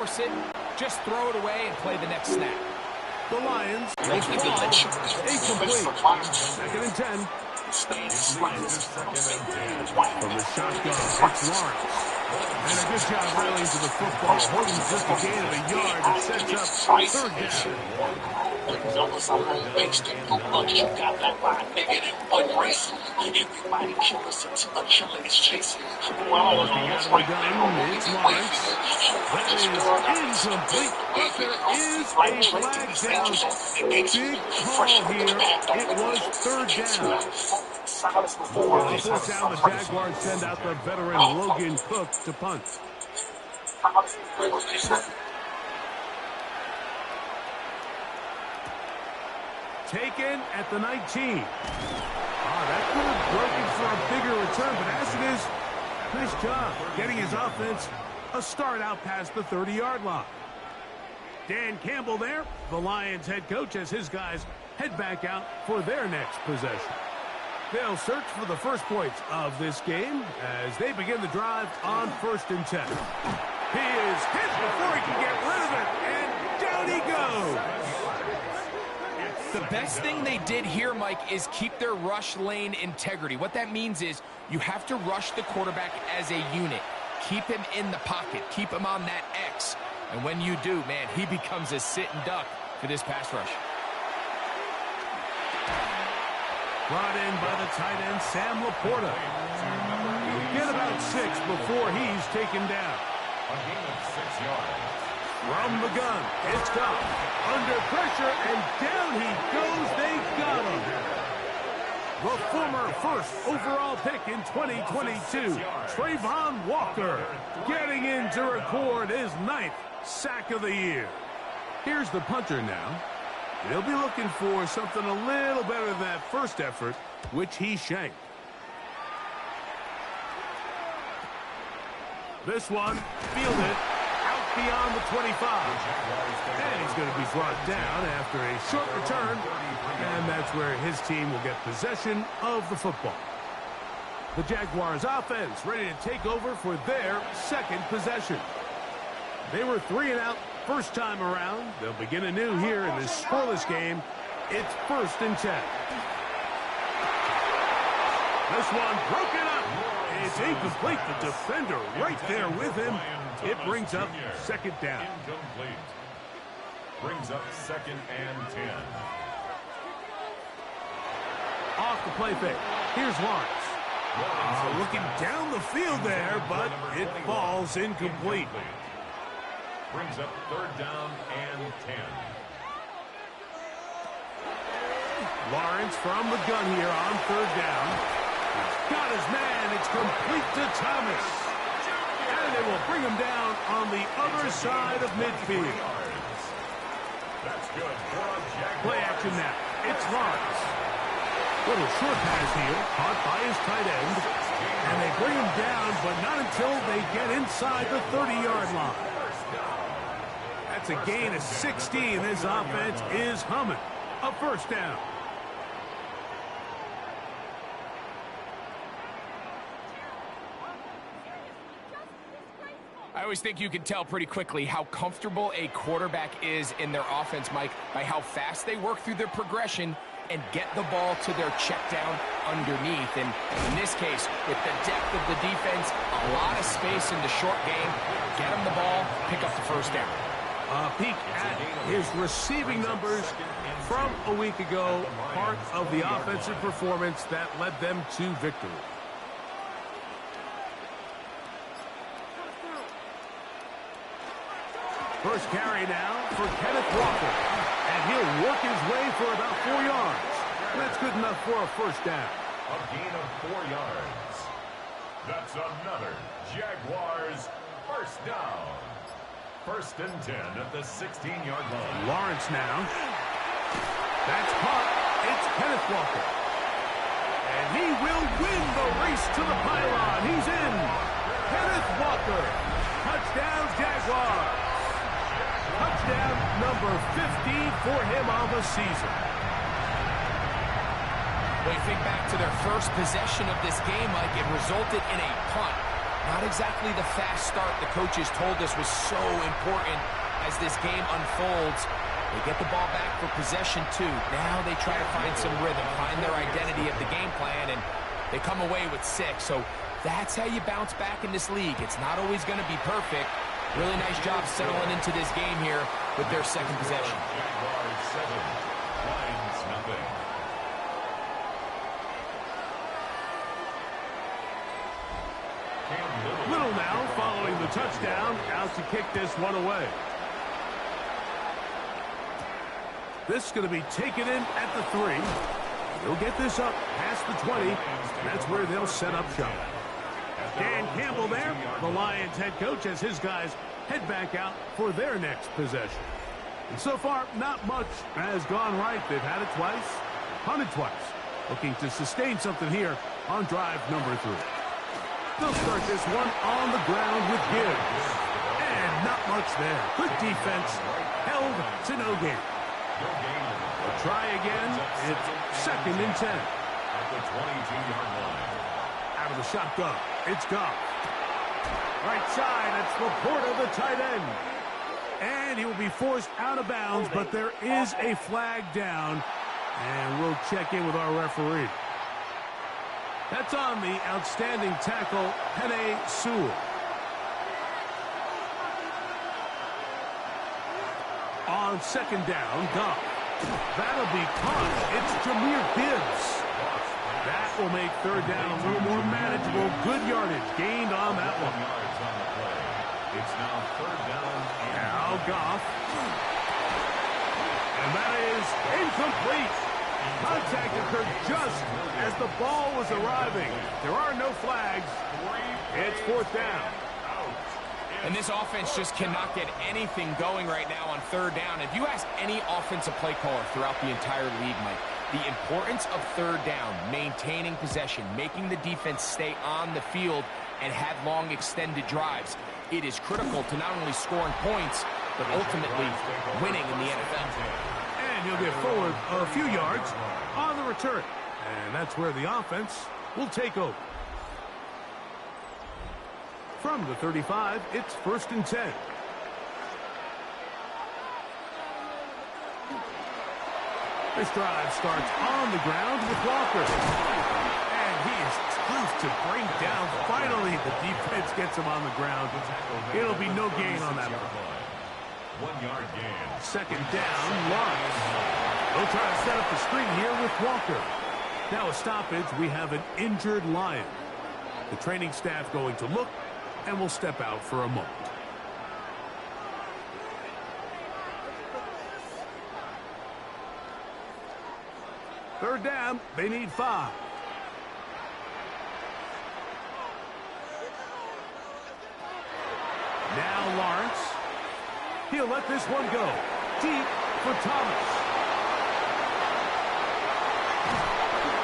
force it, just throw it away and play the next snap. The Lions will fall incomplete. 2nd and 10. From the shotgun, it's Lawrence. And a good job rallying to the football, holding just a gain of a yard that sets up 3rd down. Everybody killers until a killer is chasing. Looking out of the gun, it's Lawrence. That is incomplete, but there is a flag down. Big call here. It was 3rd down. On 4th down, the Jaguars send out the veteran Logan Cook to punt. Taken at the 19. That could have broken for a bigger return, but as it is, nice job getting his offense a start out past the 30-yard line. Dan Campbell there, the Lions head coach, as his guys head back out for their next possession. They'll search for the first points of this game as they begin the drive on 1st and 10. He is hit before he can get rid of it, and down he goes. The best thing they did here, Mike, is keep their rush lane integrity. What that means is you have to rush the quarterback as a unit. Keep him in the pocket. Keep him on that X. And when you do, man, he becomes a sit and duck for this pass rush. Brought in by the tight end, Sam Laporta. He'll get about 6 before he's taken down. A gain of 6 yards. From the gun, it's Goff. Under pressure, and down he goes. They got him. The former 1st overall pick in 2022, Trayvon Walker, getting in to record his 9th sack of the year. Here's the punter now. They'll be looking for something a little better than that first effort, which he shanked. This one, fielded out beyond the 25. And he's going to be brought down after a short return, and that's where his team will get possession of the football. The Jaguars offense ready to take over for their 2nd possession. They were 3 and out first time around. They'll begin anew here in this scoreless game. It's 1st and 10. This one broken up. It's incomplete. The defender right there with him. It brings up 2nd down. Incomplete. Brings up 2nd and 10. Off the play fake. Here's Lawrence. Looking down the field there, but it falls incomplete. Brings up 3rd down and 10. Lawrence from the gun here on 3rd down. He's got his man. It's complete to Thomas. And it will bring him down on the other side of midfield. That's good for a Jaguar. Play action now. It's Lawrence. Little short pass here, caught by his tight end. And they bring him down, but not until they get inside the 30-yard line. That's a gain of 16. This offense is humming. A 1st down. I always think you can tell pretty quickly how comfortable a quarterback is in their offense, Mike, by how fast they work through their progression and get the ball to their check down underneath. And in this case, with the depth of the defense, a lot of space in the short game, get him the ball, pick up the 1st down. A peek at his receiving numbers from a week ago, part of the offensive performance that led them to victory. First carry now for Kenneth Walker, and he'll work his way for about 4 yards. That's good enough for a 1st down. A gain of 4 yards. That's another Jaguars 1st down. 1st and 10 at the 16-yard line. Lawrence now. That's caught. It's Kenneth Walker. And he will win the race to the pylon. He's in. Kenneth Walker. Touchdown, Jaguars. Touchdown number 15 for him on the season. When you think back to their first possession of this game, Mike, it resulted in a punt. Not exactly the fast start the coaches told us was so important as this game unfolds. They get the ball back for possession 2. Now they try to find some rhythm, find their identity of the game plan, and they come away with 6. So that's how you bounce back in this league. It's not always going to be perfect. Really nice job settling into this game here with their second possession. Jaguars 7, Lions nothing. Little now following the touchdown, out to kick this one away. This is going to be taken in at the 3. They'll get this up past the 20. That's where they'll set up shop. Dan Campbell there, the Lions head coach, as his guys head back out for their next possession. And so far, not much has gone right. They've had it twice, punted twice. Looking to sustain something here on drive number 3. They'll start this one on the ground with Gibbs. And not much there. Good defense, held to no gain. They'll try again. It's 2nd and 10. At the 22-yard line. Out of the shotgun, it's Goff. Right side, it's Laporta, the tight end. And he will be forced out of bounds, but there is a flag down. And we'll check in with our referee. That's on the outstanding tackle, Penei Sewell. On 2nd down, Goff. That'll be caught. It's Jahmyr Gibbs. That will make 3rd down a little more manageable. Good yardage gained on that one. Yards on the play. It's now 3rd down. Now Goff. And that is incomplete. Contact occurred just as the ball was arriving. There are no flags. It's 4th down. And this offense just cannot get anything going right now on 3rd down. If you ask any offensive play caller throughout the entire league, Mike, the importance of 3rd down, maintaining possession, making the defense stay on the field and have long extended drives, it is critical to not only scoring points, but ultimately winning in the NFL. And he'll get forward a few yards on the return. And that's where the offense will take over. From the 35, it's 1st and 10. This drive starts on the ground with Walker. And he is tough to bring down. Finally, the defense gets him on the ground. It'll be no gain on that one. 1-yard gain. 2nd down, Lawrence. They'll try to set up the screen here with Walker. Now a stoppage, we have an injured Lion. The training staff going to look, and we'll step out for a moment. Third down, they need 5. Now Lawrence. He'll let this one go. Deep for Thomas.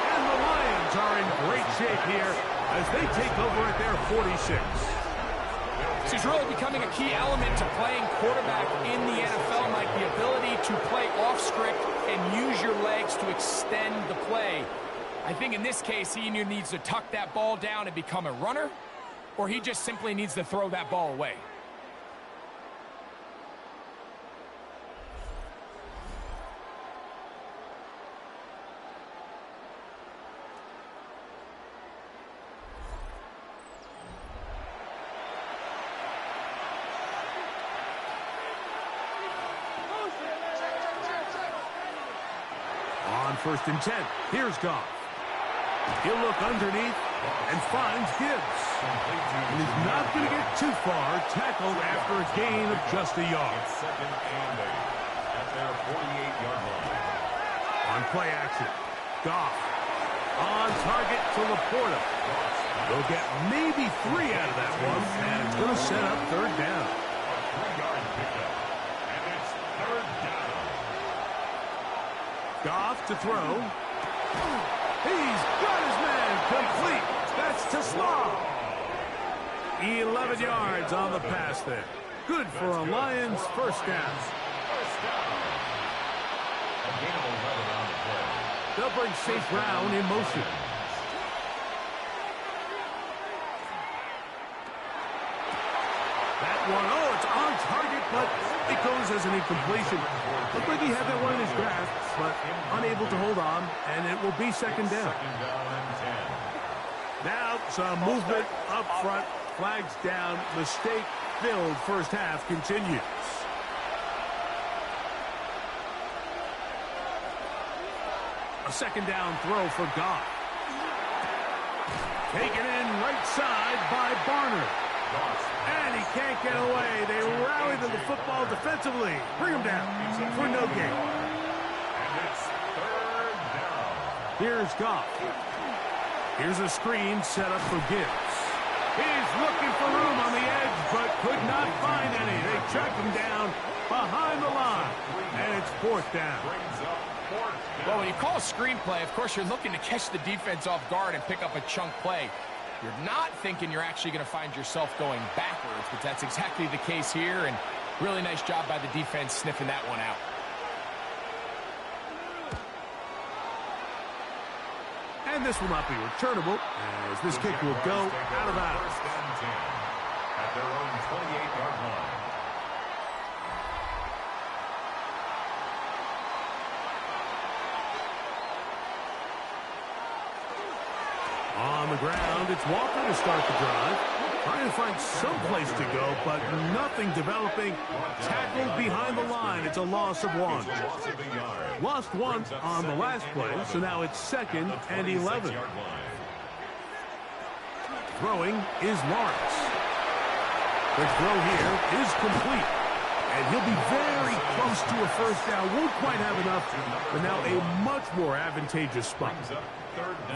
And the Lions are in great shape here as they take over at their 46. This is really becoming a key element to playing quarterback in the NFL, Mike. The ability to play off script and use your legs to extend the play. I think in this case, he either needs to tuck that ball down and become a runner, or he just simply needs to throw that ball away. On 1st and 10, here's Goff. He'll look underneath and finds Gibbs. And he's not going to get too far, tackled after a gain of just a yard. 2nd and 8 at their 48-yard line. On play action, Goff on target to Laporta. They'll get maybe 3 out of that one, and it's going to set up 3rd down. A 3-yard pickup, and it's 3rd down. Goff to throw. He's got his man complete. That's to Slaw. 11 yards on the pass there. Good for a Lions 1st down. First down. A gain of 11 on the play. They'll bring St. Brown in motion. one. Oh, it's on target, but it goes as an incompletion. Looked like he had that one in his grasp, but unable to hold on, and it will be second down. Now some movement up front. Flags down. Mistake-filled first half continues. A second down throw for Goff. Taken in right side by Barner. And he can't get away. They rally to the football defensively. Bring him down for no gain. And it's third down. Here's Goff. Here's a screen set up for Gibbs. He's looking for room on the edge, but could not find any. They track him down behind the line. And it's fourth down. Brings up fourth down. Well, when you call a screenplay, of course, you're looking to catch the defense off guard and pick up a chunk play. You're not thinking you're actually going to find yourself going backwards, but that's exactly the case here, and really nice job by the defense sniffing that one out. And this will not be returnable, as this kick will go out of bounds. First and 10 at their own 28-yard line. On the ground, it's Walker to start the drive. Trying to find some place to go, but nothing developing. Tackled behind the line. It's a loss of one. Loss of a yard. Lost one on the last play, so now it's second and 11. Throwing is Lawrence. The throw here is complete. And he'll be very close to a first down. Won't quite have enough, but now a much more advantageous spot.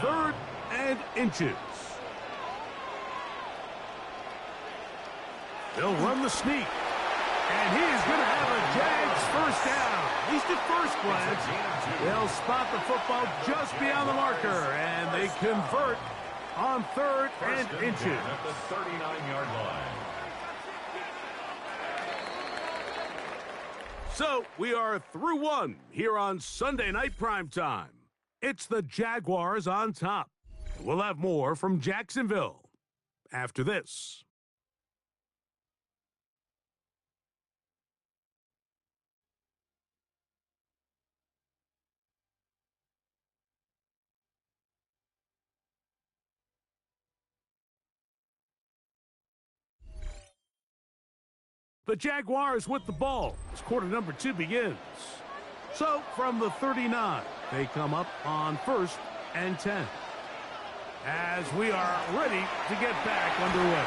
Third and inches. They'll run the sneak. And he is going to have a Jags first down. At least at first glance. They'll spot the football just beyond the marker. And they convert on third and inches. At the 39-yard line. So we are through one here on Sunday Night Primetime. It's the Jaguars on top. We'll have more from Jacksonville after this. The Jaguars with the ball as quarter number 2 begins. So from the 39, they come up on first and 10. As we are ready to get back underway.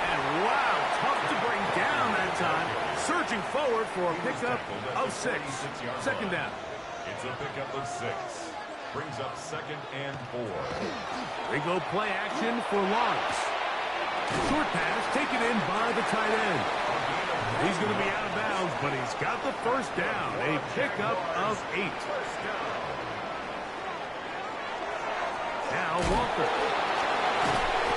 And wow, tough to bring down that time. Surging forward for a pickup of 6. Second down. It's a pickup of 6. Brings up second and 4. They go play action for Lawrence. Short pass taken in by the tight end. He's going to be out of bounds, but he's got the first down. A pickup of 8. Now Walker.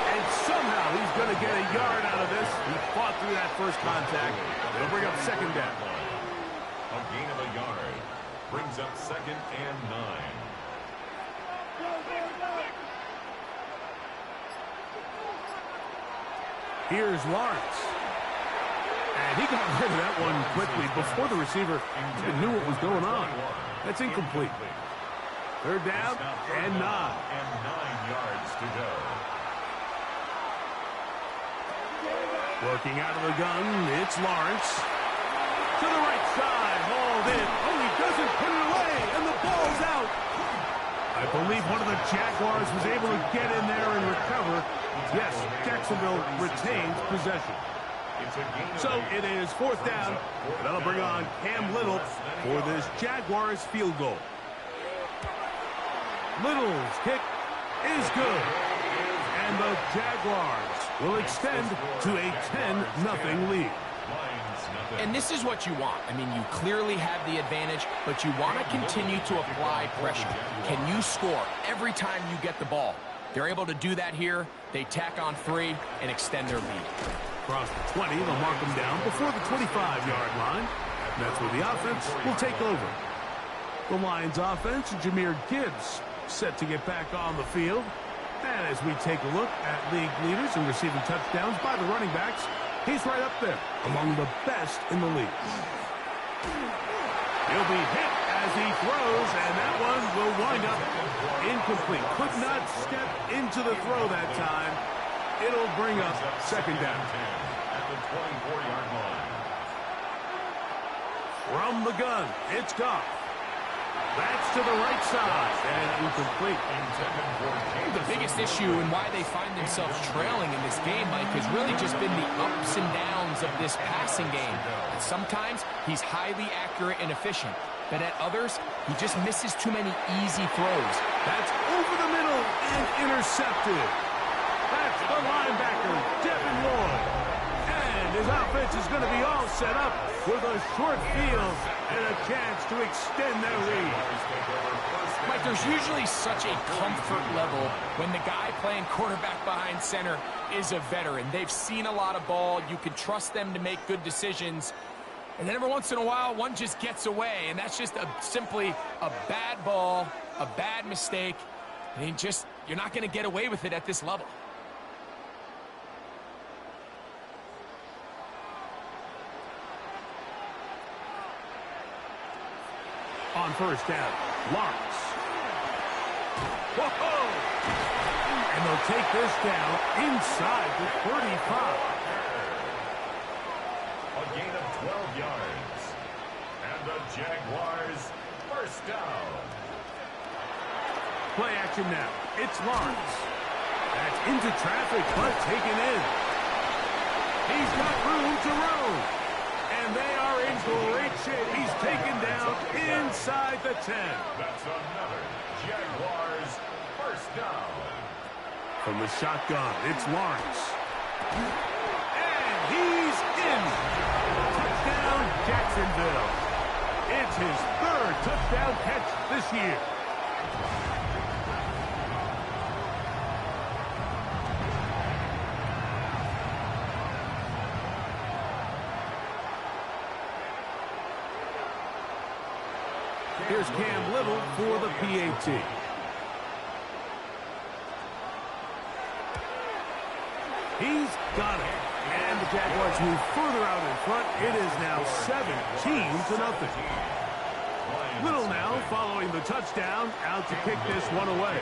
And somehow he's going to get a yard out of this. He fought through that first contact. It'll bring up second down. A gain of a yard. Brings up second and 9. Here's Lawrence. And he got rid of that one quickly before the receiver even knew what was going on. That's incomplete. Third down and 9. And 9 yards to go. Working out of the gun, it's Lawrence. To the right side, hauled in. Oh, he doesn't put it away, and the ball's out. I believe one of the Jaguars was able to get in there and recover. Yes, Jacksonville retains possession. So it is fourth down. That'll bring on Cam Little for this Jaguars field goal. Little's kick is good. And the Jaguars will extend to a 10-0 lead. And this is what you want. I mean, you clearly have the advantage, but you want to continue to apply pressure. Can you score every time you get the ball? They're able to do that here. They tack on 3 and extend their lead. Across the 20, they'll mark them down before the 25-yard line. That's where the offense will take over. The Lions offense, Jahmyr Gibbs, set to get back on the field. And as we take a look at league leaders in receiving touchdowns by the running backs, He's right up there, among the best in the league. He'll be hit as he throws, and that one will wind up incomplete. Could not step into the throw that time. It'll bring up second down. At the 24-yard line. From the gun, it's Goff. That's to the right side, and incomplete. The biggest issue and why they find themselves trailing in this game, Mike, has really just been the ups and downs of this passing game. And sometimes he's highly accurate and efficient, but at others, he just misses too many easy throws. That's over the middle and intercepted. That's the linebacker, Devin Lloyd. And his offense is going to be all set up with a short field and a chance to extend their lead. Mike, there's usually such a comfort level when the guy playing quarterback behind center is a veteran. They've seen a lot of ball. You can trust them to make good decisions. And then every once in a while, one just gets away, and that's just simply a bad ball, a bad mistake. And you're not going to get away with it at this level. On first down, Lawrence. Whoa! And they'll take this down inside the 35. A gain of 12 yards. And the Jaguars first down. Play action now. It's Lawrence. That's into traffic, but taken in. He's got room to roam. And they are in great shape. He's taken down inside the 10. That's another Jaguars first down. From the shotgun, it's Lawrence. And he's in. Touchdown, Jacksonville. It's his third touchdown catch this year. Here's Cam Little for the PAT. He's got it. And the Jaguars move further out in front. It is now 17-0. Little now following the touchdown, out to kick this one away.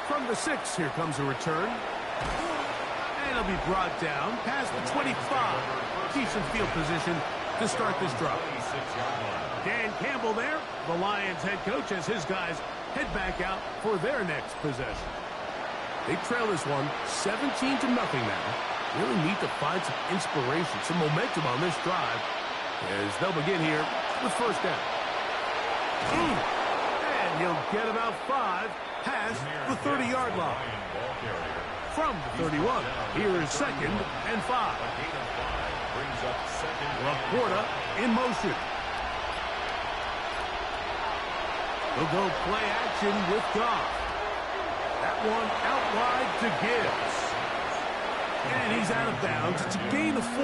From the 6, here comes a return. And it'll be brought down past the 25. Decent field position to start this drive. Dan Campbell there, the Lions head coach, as his guys head back out for their next possession. They trail this one 17-0 now. Really need to find some inspiration, some momentum on this drive as they'll begin here with first down. And he'll get about 5 past the 30-yard line. From the 31, here is second and 5. Laporta in motion. He'll go play action with Goff. That one out wide to Gibbs. And he's out of bounds. It's a gain of 4,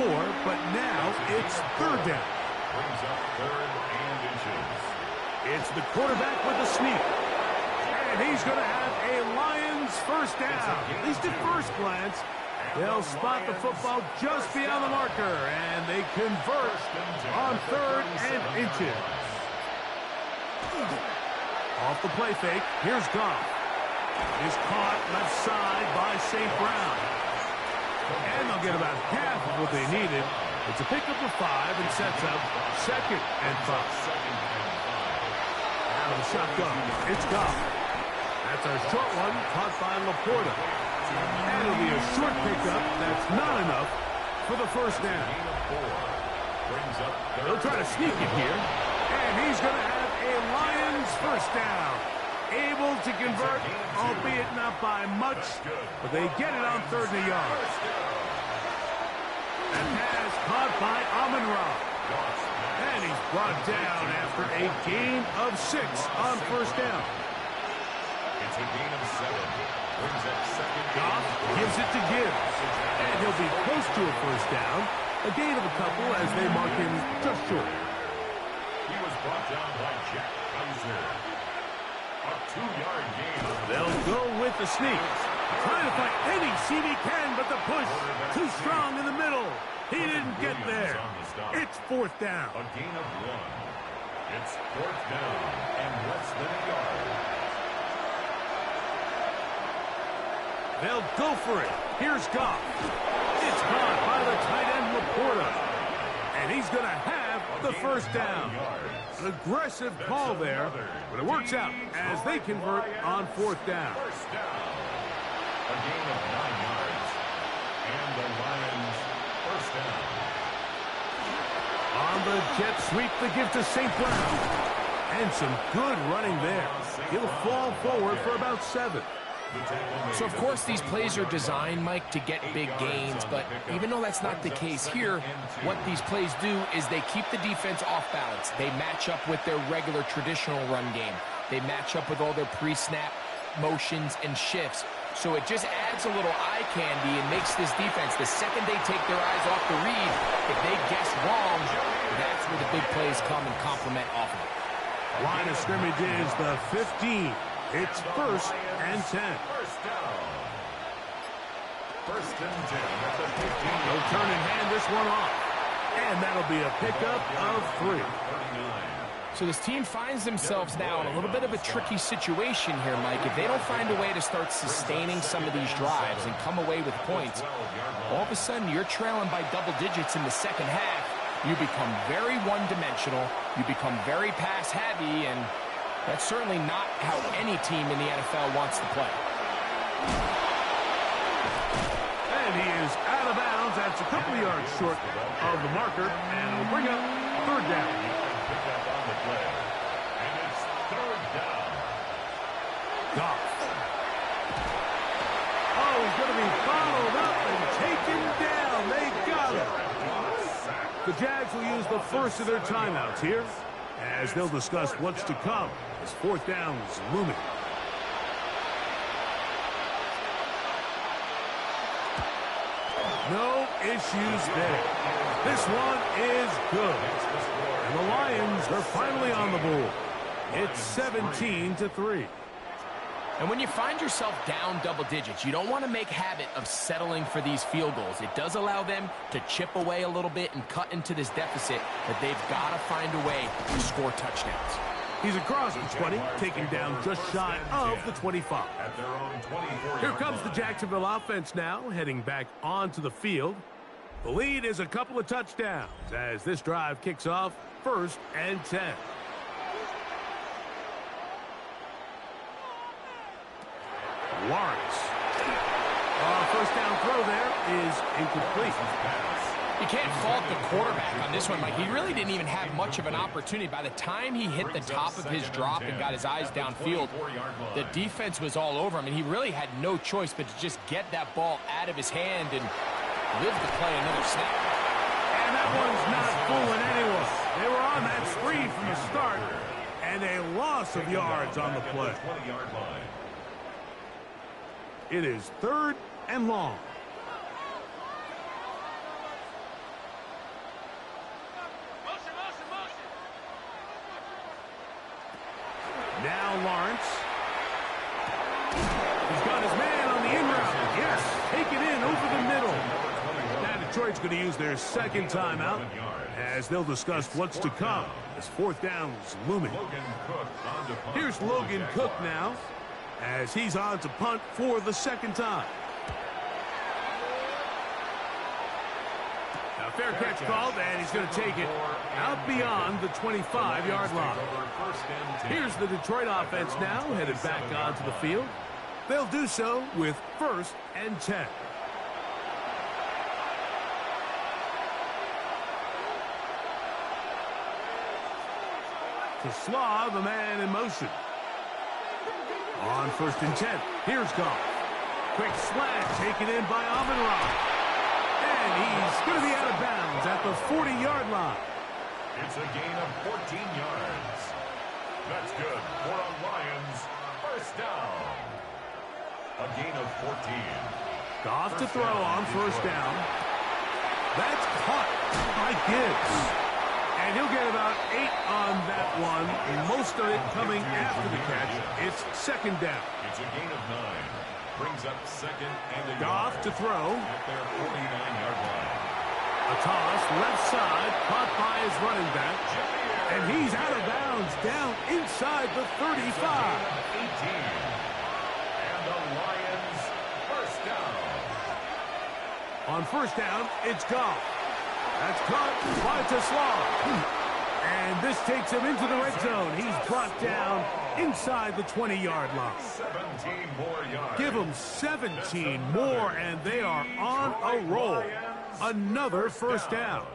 but now it's third down. Brings up third and inches. It's the quarterback with the sneak. And he's going to have a Lions first down. At least at first glance, they'll spot the football just beyond the marker, and they convert on third and inches. Off the play fake, here's Goff. Is caught left side by St. Brown. And they'll get about half of what they needed. It's a pickup of 5 and sets up second and 5. Out of the shotgun, it's Goff. That's our short one, caught by Laporta. And it'll be a short pickup. That's not enough for the first down. They'll try to sneak it here. And he's going to have a Lions first down. Able to convert, albeit not by much, but they get it on third and a yard. And pass caught by Amon-Ra. And he's brought down after a gain of 6 on first down. It's a gain of 7. Brings up second. Goff gives it to Gibbs. And he'll be close to a first down. A gain of a couple as they mark him just short. He was brought down by Jack Kaiser. A 2-yard gain. They'll go with the sneak. Trying to find any seam he can, but the push too strong in the middle. He didn't get there. It's fourth down. A gain of 1. It's fourth down and less than a yard. They'll go for it. Here's Goff. It's caught by the tight end Laporta. And he's going to have the first down. An aggressive call there, but it works out as they convert on fourth down. First down. A gain of 9 yards. And the Lions first down. On the jet sweep, the give to St. Brown. And some good running there. He'll fall forward for about 7. So, of course, these plays are designed, Mike, to get big gains, but even though that's not the case here, what these plays do is they keep the defense off balance. They match up with their regular traditional run game. They match up with all their pre-snap motions and shifts. So it just adds a little eye candy and makes this defense, the second they take their eyes off the read, if they guess wrong, that's where the big plays come and complement off of it. Line of scrimmage is the 15. It's first and 10. First down. First and 10 at the 15. They'll turn and hand this one off. And that'll be a pickup of 3. So this team finds themselves now in a little bit of a tricky situation here, Mike. If they don't find a way to start sustaining some of these drives and come away with points, all of a sudden you're trailing by double digits in the second half. You become very one-dimensional. You become very pass-heavy, and that's certainly not how any team in the NFL wants to play. And he is out of bounds. That's a couple of yards short of the marker, and it'll bring up third down. And it's third down. Goff. Oh, he's going to be followed up and taken down. They got him. The Jags will use the first of their timeouts here, as they'll discuss what's to come as fourth down is looming. No issues there. This one is good. And the Lions are finally on the board. It's 17-3. And when you find yourself down double digits, you don't want to make habit of settling for these field goals. It does allow them to chip away a little bit and cut into this deficit, but they've got to find a way to score touchdowns. He's across the 20, taking down just shy of the 25. At their own 24-yard Here comes the line. Jacksonville offense now, heading back onto the field. The lead is a couple of touchdowns as this drive kicks off first and 10. Lawrence. First down throw there is incomplete. You can't fault the quarterback on this one, Mike. He really didn't even have much of an opportunity. By the time he hit the top of his drop and got his eyes downfield, the defense was all over him, and he really had no choice but to just get that ball out of his hand and live to play another snap. And that one's not fooling anyone. They were on that spree from the start, and a loss of yards on the play. 20-yard line. It is third and long. Now Lawrence. He's got his man on the in route. Yes, take it in over the middle. Now Detroit's going to use their second timeout as they'll discuss what's to come as fourth down is looming. Here's Logan Cook now as he's on to punt for the second time. Now fair catch called, and he's going to take it out beyond the 25-yard line. Here's the Detroit offense now headed back onto the field. They'll do so with first and 10. To Slaw, the man in motion. On first and 10, here's Goff. Quick slant taken in by Amon-Ra. And he's going to be out of bounds at the 40-yard line. It's a gain of 14 yards. That's good for a Lions first down. A gain of 14. Goff to throw on first down. That's caught by Gibbs. And he'll get about 8 on that one, most of it coming after the catch. It's second down. It's a gain of 9. Brings up second and a Goff yard to throw. at their 49-yard line. A toss, left side, caught by his running back. And he's out of bounds, down inside the 35. 18. And the Lions first down. On first down, it's Goff. That's caught by Tesla. And this takes him into the red zone. He's brought down inside the 20-yard line. 17 more yards. Give them 17 more, and they are on a roll. Another first down.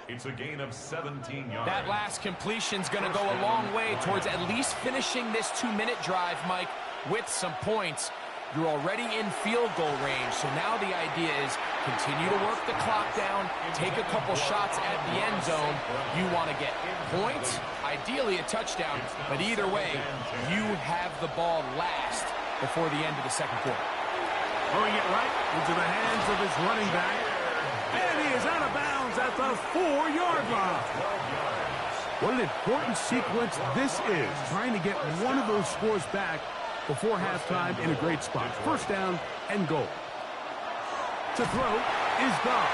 It's a gain of 17 yards. That last completion's going to go a long way towards at least finishing this 2-minute drive, Mike, with some points. You're already in field goal range, so now the idea is continue to work the clock down, take a couple shots at the end zone. You want to get points, ideally a touchdown, but either way, you have the ball last before the end of the second quarter. Throwing it right into the hands of his running back. And he is out of bounds at the 4-yard line. What an important sequence this is, trying to get one of those scores back before halftime in a great spot. First down and goal. To throw is Goff.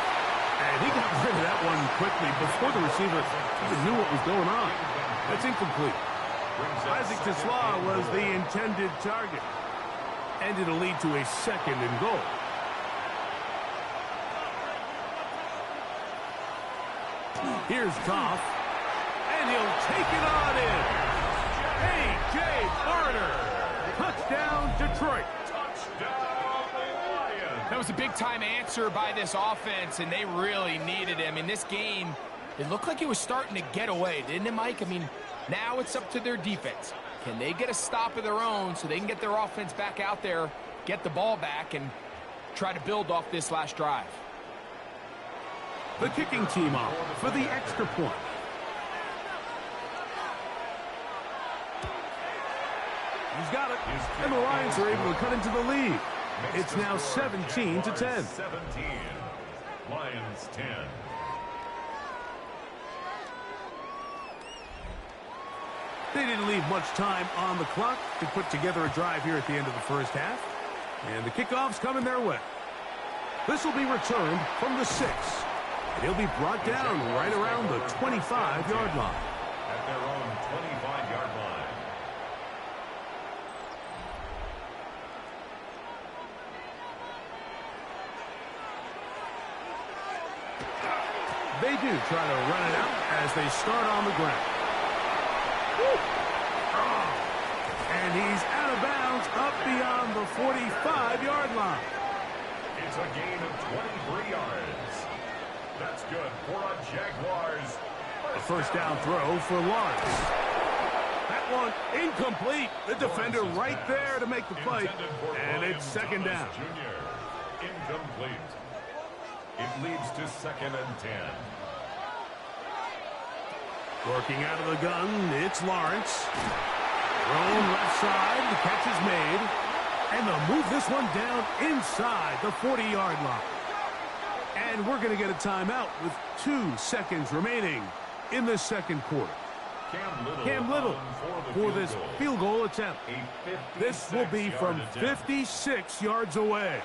And he got rid of that one quickly before the receiver even knew what was going on. That's incomplete. Isaac Tesla was the intended target. And it'll lead to a second and goal. Here's Goff, and he'll take it on in. A.J. Barter, touchdown Detroit. Touchdown Lions. That was a big-time answer by this offense, and they really needed him. In this game, it looked like it was starting to get away, didn't it, Mike? I mean, now it's up to their defense. Can they get a stop of their own so they can get their offense back out there, get the ball back, and try to build off this last drive? The kicking team off for the extra point. He's got it. And the Lions are able to cut into the lead. It's now 17-10. 17. Lions 10. They didn't leave much time on the clock to put together a drive here at the end of the first half. And the kickoff's coming their way. This will be returned from the 6. And he'll be brought down right around the 25-yard line. At their own 25-yard line. They do try to run it out as they start on the ground. And he's out of bounds up beyond the 45-yard line. It's a gain of 23 yards. That's good for a Jaguars. A first down throw for Lawrence. That one incomplete. The defender right there to make the play. And it's second down. Jr. Incomplete. It leads to second and 10. Working out of the gun, it's Lawrence. Thrown left side, the catch is made. And they'll move this one down inside the 40-yard line. And we're going to get a timeout with 2 seconds remaining in the second quarter. Cam Little for this field goal attempt. This will be from 56 yards away.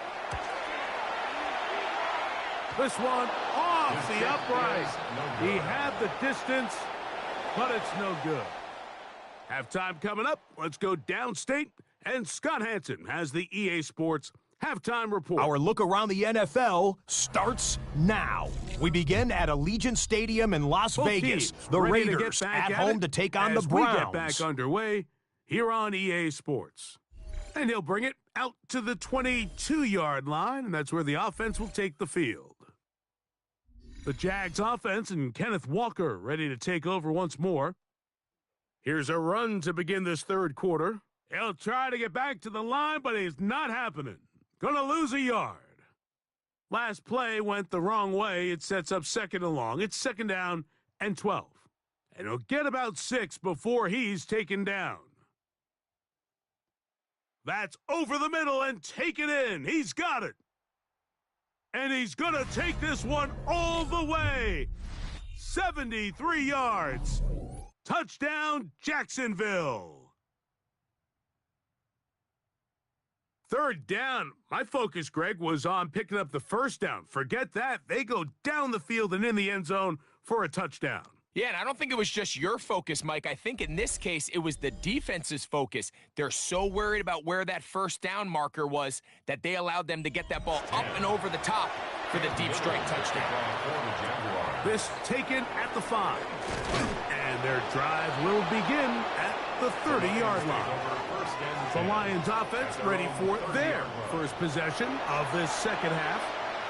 This one off the upright. He had the distance, but it's no good. Halftime coming up. Let's go downstate. And Scott Hansen has the EA Sports Halftime Report. Our look around the NFL starts now. We begin at Allegiant Stadium in Las Vegas. The Raiders at home to take on the Browns. We get back underway here on EA Sports. And he'll bring it out to the 22-yard line, and that's where the offense will take the field. The Jags offense and Kenneth Walker ready to take over once more. Here's a run to begin this third quarter. He'll try to get back to the line, but it's not happening. Gonna lose a yard. Last play went the wrong way. It sets up second and long. It's second down and 12. And he'll get about 6 before he's taken down. That's over the middle and take it in. He's got it. And he's gonna take this one all the way. 73 yards. Touchdown, Jacksonville. Third down. My focus, Greg, was on picking up the first down. Forget that. They go down the field and in the end zone for a touchdown. Yeah, and I don't think it was just your focus, Mike. I think in this case, it was the defense's focus. They're so worried about where that first down marker was that they allowed them to get that ball up and over the top for the deep strike touchdown. This taken at the 5. And their drive will begin at the 30-yard line. The Lions offense ready for their first possession of this second half.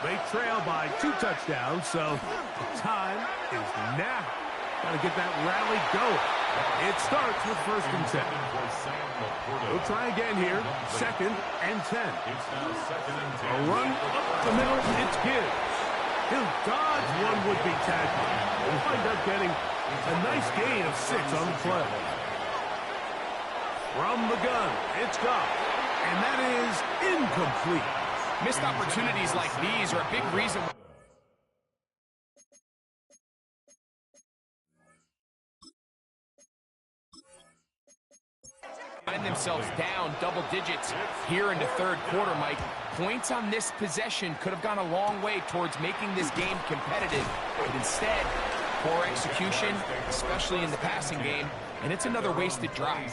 They trail by 2 touchdowns, so the time is now. Got to get that rally going. It starts with 1st and 10. We'll try again here. 2nd and 10. A run up the middle. It's Gibbs. He'll dodge one would-be tackle and wind up getting a nice gain of 6 on the play. From the gun, it's Goff. And that is incomplete. Missed opportunities like these are a big reason. Find themselves down double digits here in the third quarter, Mike. Points on this possession could have gone a long way towards making this game competitive, but instead, poor execution, especially in the passing game, and it's another wasted drive.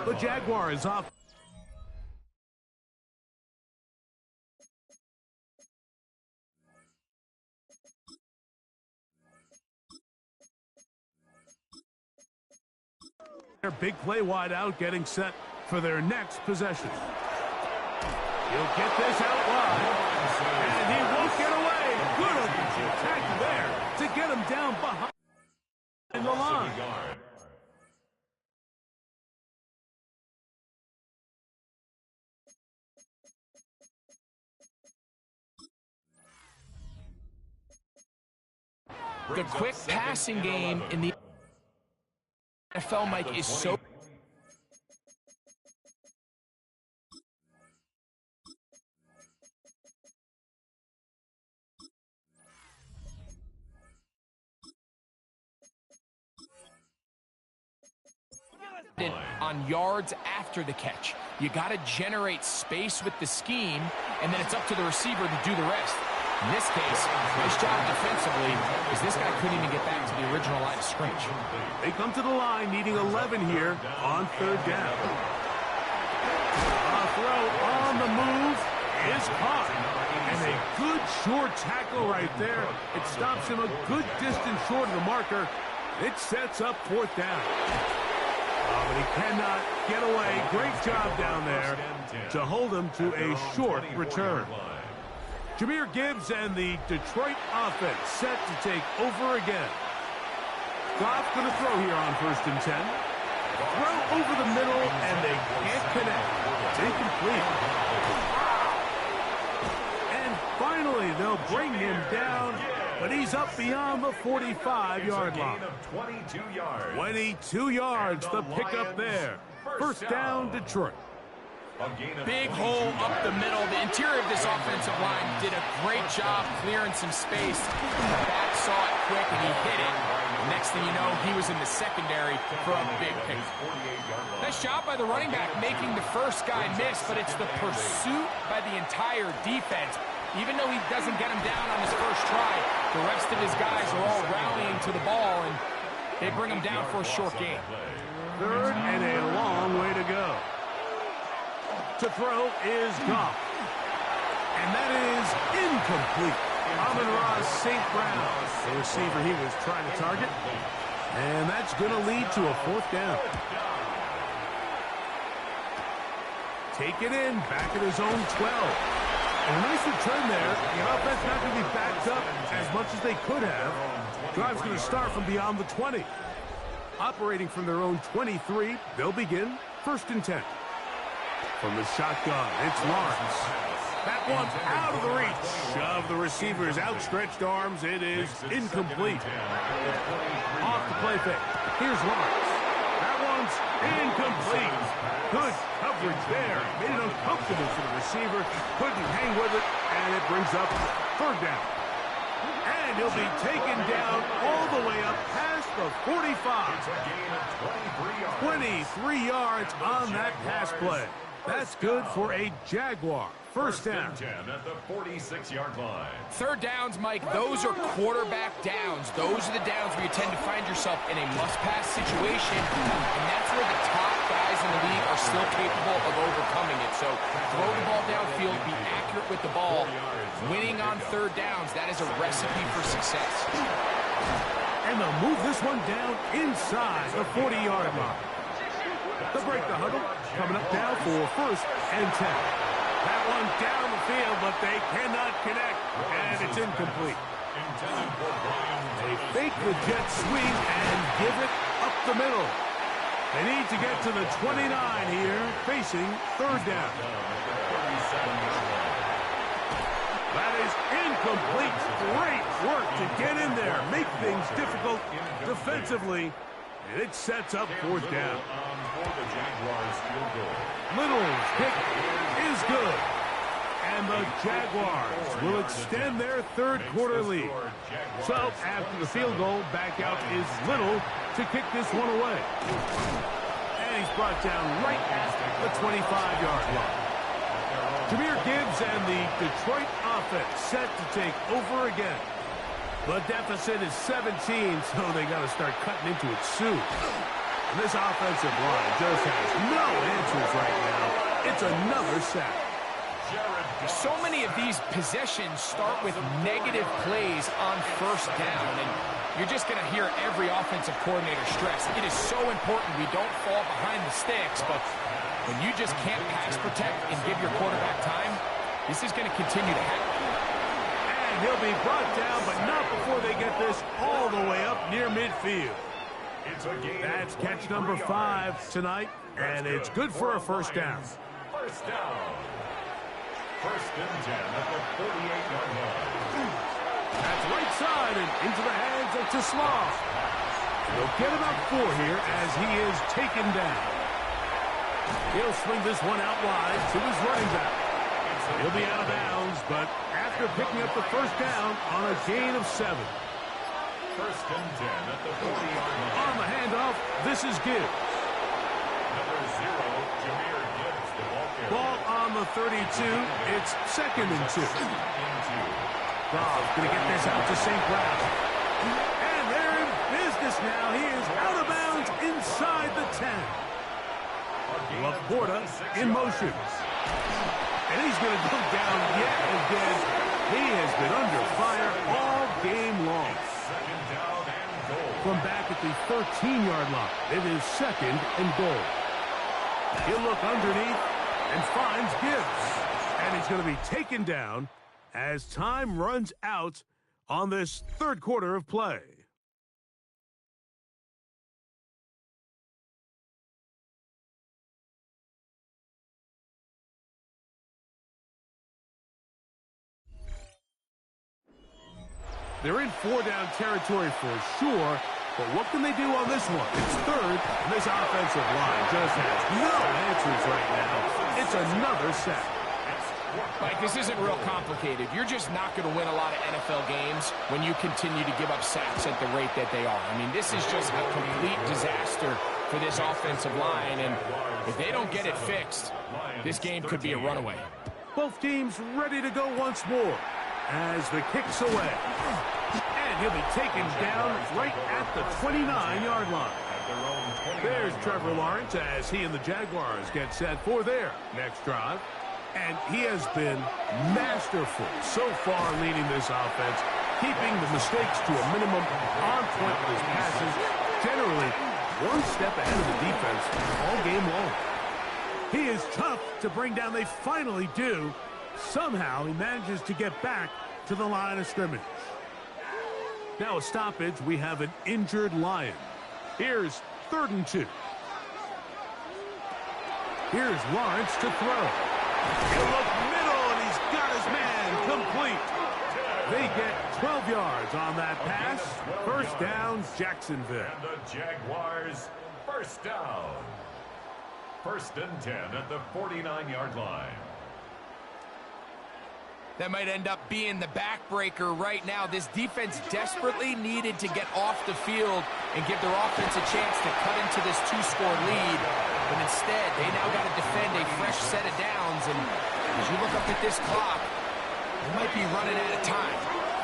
The Jaguars off. Their big play wide out, getting set for their next possession. He'll get this out wide, and he won't get away. Good offensive tackle there to get him down behind the line. The quick passing game in the NFL, Mike, is so... on yards after the catch. You got to generate space with the scheme, and then it's up to the receiver to do the rest. In this case, nice job defensively, because this guy couldn't even get back to the original line of scrimmage. They come to the line needing 11 here on 3rd down. A throw on the move is caught. And a good short tackle right there. It stops him a good distance short of the marker. It sets up 4th down. But he cannot get away. Great job down there to hold him to a short return. Jahmyr Gibbs and the Detroit offense set to take over again. Goff going to throw here on 1st and 10. Throw over the middle, and they can't connect. It's incomplete. And finally, they'll bring him down, but he's up beyond the 45-yard line. 22 yards, the pickup there. 1st down, Detroit. Big hole up the middle. The interior of this offensive line did a great job clearing some space. The back saw it quick, and he hit it. Next thing you know, he was in the secondary for a big pick. Nice job by the running back making the first guy miss, but it's the pursuit by the entire defense. Even though he doesn't get him down on his first try, the rest of his guys are all rallying to the ball, and they bring him down for a short gain. 3rd and a long way to go. To throw is Goff. And that is incomplete. Amon-Ra St. Brown, the receiver he was trying to target. And that's going to lead to a 4th down. Take it in, back at his own 12. And a nice return there. The offense not going to be backed up as much as they could have. Drive's going to start from beyond the 20. Operating from their own 23, they'll begin 1st and 10. From the shotgun, it's Lawrence. That one's out of the reach of the receiver's outstretched arms. It is incomplete. Off the play fake. Here's Lawrence. That one's incomplete. Good coverage there. Made it uncomfortable for the receiver. Couldn't hang with it, and it brings up 3rd down. And he'll be taken down all the way up past the 45. 23 yards on that pass play. That's good for a Jaguar. First down. 10 at the 46-yard line. Third downs, Mike, those are quarterback downs. Those are the downs where you tend to find yourself in a must-pass situation, and that's where the top guys in the league are still capable of overcoming it. So throw the ball downfield, be accurate with the ball. Winning on third downs, that is a recipe for success. And they'll move this one down inside the 40-yard line. They'll break the huddle, coming up now for first and 10. That one down the field, but they cannot connect, and it's incomplete. They fake the jet sweep and give it up the middle. They need to get to the 29 here, facing third down. That is incomplete. Great work to get in there, make things difficult defensively, and it sets up fourth down. Little's kick is good. And the Jaguars will extend their third quarter lead. So after the field goal, back out is Little to kick this one away. And he's brought down right at the 25-yard line. Jahmyr Gibbs and the Detroit offense set to take over again. The deficit is 17, so they got to start cutting into it soon. And this offensive line just has no answers right now. It's another sack. So many of these possessions start with negative plays on first down, and you're just going to hear every offensive coordinator stress. It is so important we don't fall behind the sticks, but when you just can't pass protect and give your quarterback time, this is going to continue to happen. And he'll be brought down, but not before they get this all the way up near midfield. That's catch number 5 tonight, and it's good for a first down. First down. First and 10 at the 48-yard line. That's right side and into the hands of Tisslaw. He'll get about 4 here as he is taken down. He'll swing this one out wide to his running back. He'll be out of bounds, but after picking up the first down on a gain of 7. First and 10 at the 40-yard line. On the handoff, this is Gibbs. Number 0, Jahmyr Gibbs, the ball carrier. Ball on the 32. It's second and 2. Goff's going to get this out to St. Brown. And they're in business now. He is out of bounds inside the 10. Laporta in motion. And he's going to go down yet again. He has been under fire all game long. From back at the 13-yard line, it is second and goal. He'll look underneath and finds Gibbs. And he's going to be taken down as time runs out on this third quarter of play. They're in 4-down territory for sure, but what can they do on this one? It's third, and this offensive line just has no answers right now. It's another sack. Mike, this isn't real complicated. You're just not going to win a lot of NFL games when you continue to give up sacks at the rate that they are. I mean, this is just a complete disaster for this offensive line, and if they don't get it fixed, this game could be a runaway. Both teams ready to go once more as the kick's away. And he'll be taken down right at the 29-yard line. There's Trevor Lawrence as he and the Jaguars get set for their next drive. And he has been masterful so far leading this offense, keeping the mistakes to a minimum, on point with his passes, generally one step ahead of the defense all game long. He is tough to bring down. They finally do. Somehow he manages to get back to the line of scrimmage. Now a stoppage. We have an injured Lion. Here's 3rd and 2. Here's Lawrence to throw. He'll look middle, and he's got his man complete. They get 12 yards on that pass. First down, Jacksonville. And the Jaguars, first down. First and 10 at the 49-yard line. That might end up being the backbreaker right now. This defense desperately needed to get off the field and give their offense a chance to cut into this 2-score lead. But instead, they now got to defend a fresh set of downs. And as you look up at this clock, they might be running out of time.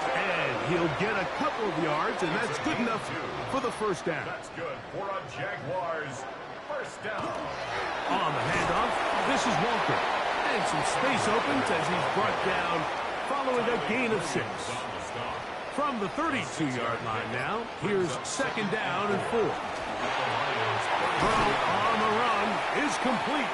And he'll get a couple of yards, and that's good enough for the first down. That's good for a Jaguars first down. On the handoff, this is Walker. And some space opens as he's brought down following a gain of 6. From the 32-yard line now, here's second down and 4. Throw on the run is complete.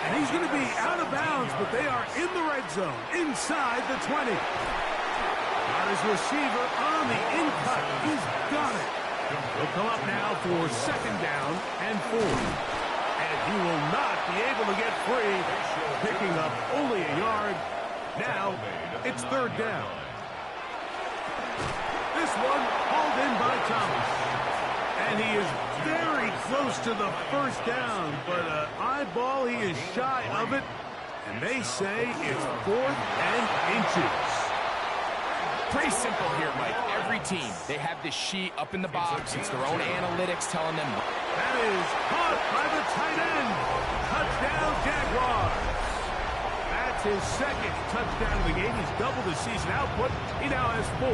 And he's going to be out of bounds, but they are in the red zone, inside the 20. Got his receiver on the in-cut. He's got it. He'll come up now for second down and 4. And he will not be able to get free, picking up only a yard. Now, it's third down. This one hauled in by Thomas. And he is very close to the first down, but eyeball, he is shy of it. And they say it's 4th and inches. Pretty simple here, Mike. Every team, they have this sheet up in the box. It's their own analytics telling them. That is caught by the tight end. Touchdown, Jaguars. That's his second touchdown of the game. He's doubled his season output. He now has 4.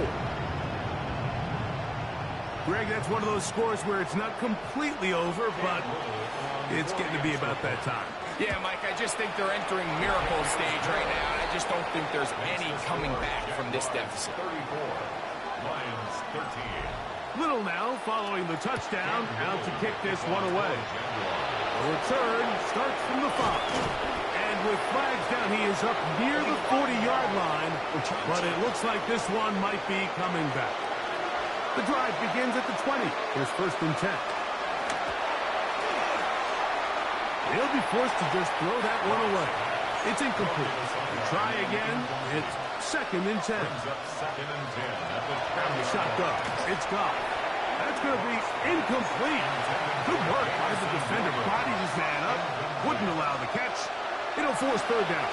Greg, that's one of those scores where it's not completely over, but it's getting to be about that time. Yeah, Mike, I just think they're entering miracle stage right now, and I just don't think there's any coming back from this deficit. 34, Lions 13. Little now following the touchdown, out to kick this one away. The return starts from the 5. And with flags down, he is up near the 40-yard line, but it looks like this one might be coming back. The drive begins at the 20. Here's first and 10. He'll be forced to just throw that one away. It's incomplete. Try again. It's second and 10. Second and 10 at the And the shot goes. It's gone. That's going to be incomplete. Good work by the defender. Bodies his man up. Wouldn't allow the catch. It'll force third down.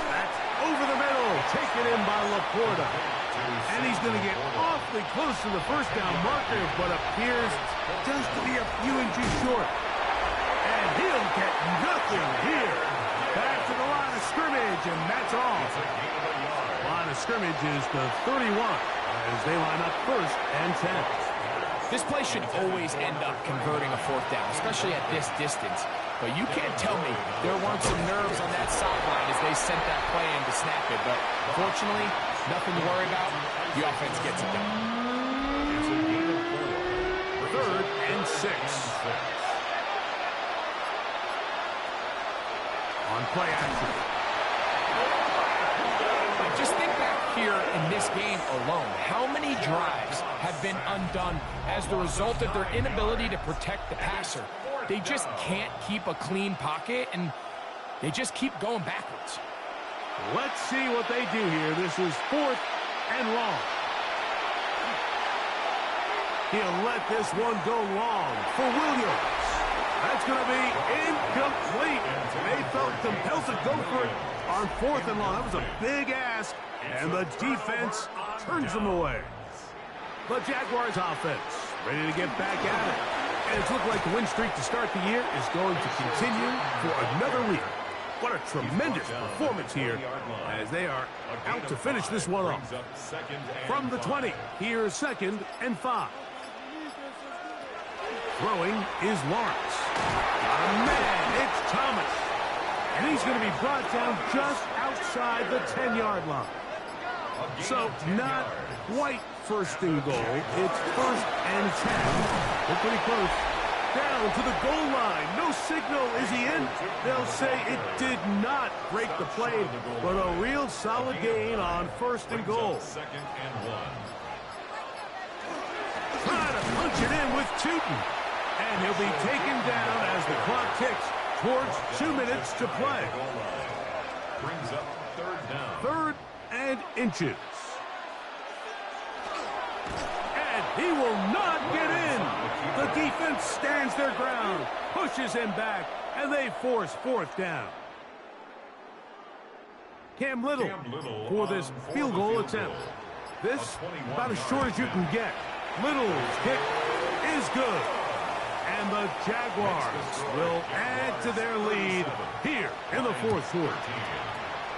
That's over the middle. Taken in by Laporta. And he's going to get awfully close to the first down marker, but appears just to be a few inches short. And he'll get nothing here. Back to the line of scrimmage, and that's all. Line of scrimmage is the 31 as they line up first and 10. This play should always end up converting a 4th down, especially at this distance. But you can't tell me there weren't some nerves on that sideline as they sent that play in to snap it. But fortunately, nothing to worry about. The offense gets it done. It's a gain of 4. Third and 6. On play action. Just think back here in this game alone. How many drives have been undone as the result of their inability to protect the passer? They just can't keep a clean pocket, and they just keep going backwards. Let's see what they do here. This is 4th and long. He'll let this one go long for Williams. That's going to be incomplete. They felt compelled to go for it on 4th and long. That was a big ask, and the defense turns them away. The Jaguars offense ready to get back at it. And it's looked like the win streak to start the year is going to continue for another week. What a tremendous performance here as they are out to finish this one off. From the 20, here's second and 5. Throwing is Lawrence. Man, it's Thomas. And he's going to be brought down just outside the 10-yard line. So not quite first and goal. It's first and 10. They're pretty close. Down to the goal line. No signal. Is he in? They'll say it did not break the play, but a real solid gain on first and goal. Second and 1. Trying to punch it in with Tootin. And he'll be taken down as the clock ticks towards 2 minutes to play. Brings up third down. Third and inches. And he will not get in. The defense stands their ground, pushes him back, and they force 4th down. Cam Little for this field goal attempt. This about as short as you can get. Little's kick is good. And the Jaguars will add to their lead here in the fourth quarter.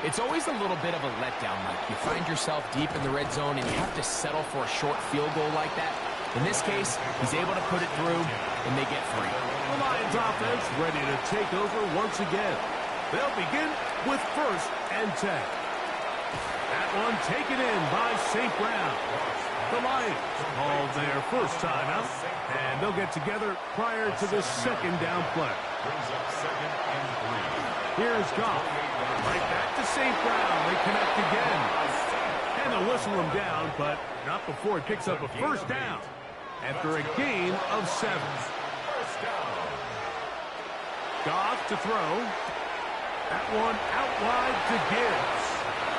It's always a little bit of a letdown, Mike. You find yourself deep in the red zone and you have to settle for a short field goal like that. In this case, he's able to put it through, and they get free. The Lions offense ready to take over once again. They'll begin with 1st and 10. That one taken in by St. Brown. The Lions called their first timeout, and they'll get together prior to the 2nd down play. Brings up 2nd and 3. Here's Goff. Right back to St. Brown. They connect again. And they'll whistle him down, but not before he picks up a first down after a gain of 7. First down. Goff to throw. That one out wide to Gibbs.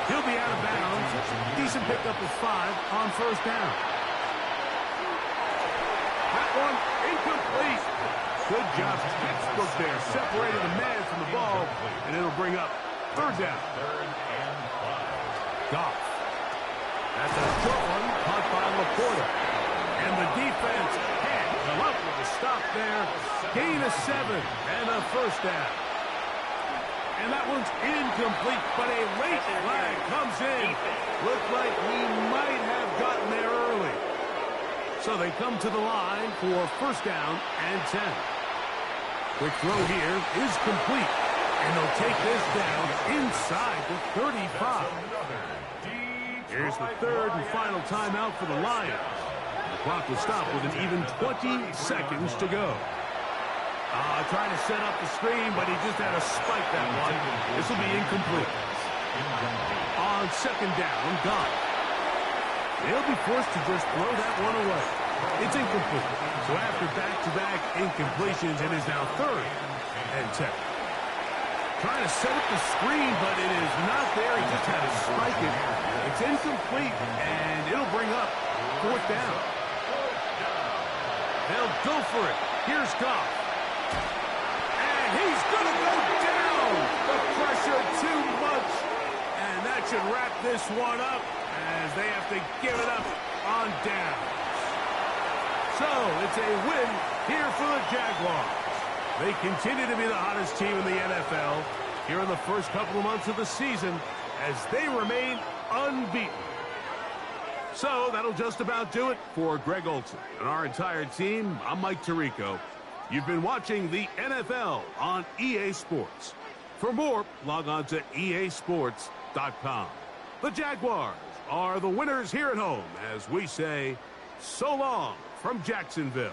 He'll be out of bounds. Decent pickup of 5 on first down. That one incomplete. Good job. Textbook there. Separated the man from the ball, and it'll bring up 3rd down. 3rd and 5. Goff. That's a short one caught by Laporta. And the defense can't come up with a stop there. Gain of 7 and a first down. And that one's incomplete, but a late flag comes in. Looked like he might have gotten there early. So they come to the line for first down and 10. Quick throw here is complete. And they'll take this down inside the 35. Here's the 3rd and final timeout for the Lions. The clock will stop with an even 20 seconds to go. Trying to set up the screen, but he just had to spike that one. This will be incomplete. On 2nd down, Goff. They'll be forced to just throw that one away. It's incomplete. So after back-to-back incompletions, it is now 3rd and 10. Trying to set up the screen, but it is not there. He just had to spike it. It's incomplete, and it'll bring up 4th down. They'll go for it. Here's Goff. And he's going to go down. The pressure too much. And that should wrap this one up as they have to give it up on downs. So it's a win here for the Jaguars. They continue to be the hottest team in the NFL here in the first couple of months of the season as they remain unbeaten. So that'll just about do it for Greg Olson and our entire team. I'm Mike Tirico. You've been watching the NFL on EA Sports. For more, log on to easports.com. The Jaguars are the winners here at home as we say so long from Jacksonville.